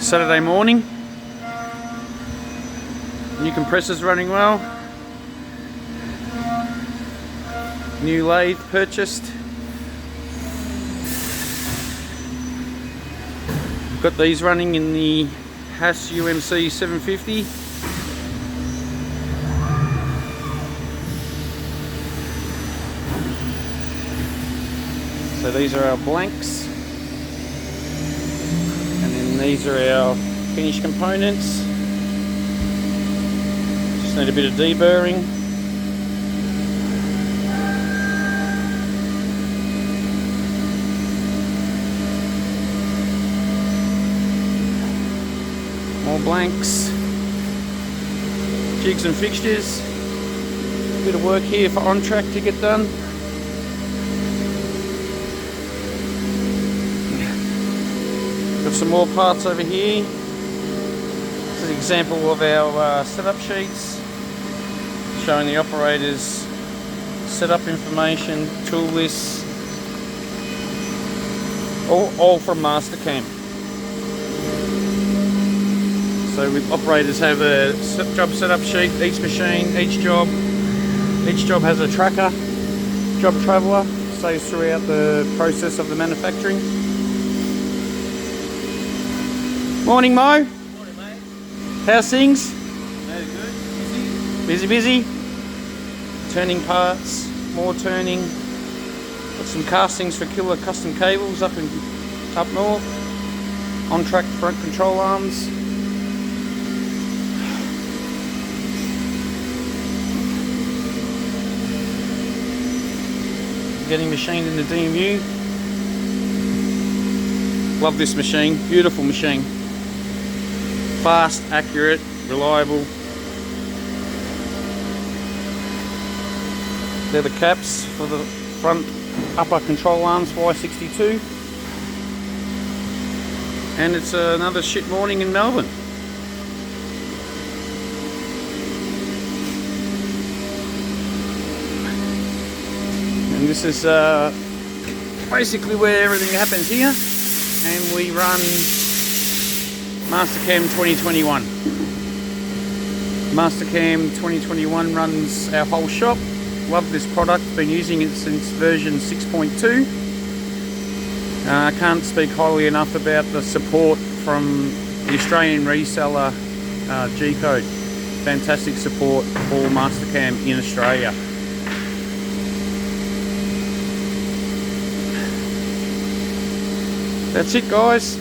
Saturday morning. New compressors running well. New lathe purchased. Got these running in the Haas UMC 750. So these are our blanks, and then these are our finished components. Just need a bit of deburring. More blanks, jigs and fixtures. Bit of work here for on track to get done. Got some more parts over here. This is an example of our setup sheets showing the operator's setup information, tool lists, all from Mastercam. So with operators have a job setup sheet, each machine, each job has a tracker, job traveller, saves throughout the process of the manufacturing. Morning, Mo. Morning, mate. How's things? Very good. Busy, busy. Turning parts, more turning. Got some castings for killer custom cables up north. On track front control arms. Getting machined in the DMU. Love this machine, beautiful machine. Fast, accurate, reliable. They're the caps for the front upper control arms for Y62. And it's another shit morning in Melbourne. And this is basically where everything happens here. And we run Mastercam 2021. Mastercam 2021 runs our whole shop. Love this product, been using it since version 6.2. I can't speak highly enough about the support from the Australian reseller G-Code. Fantastic support for Mastercam in Australia. That's it, guys.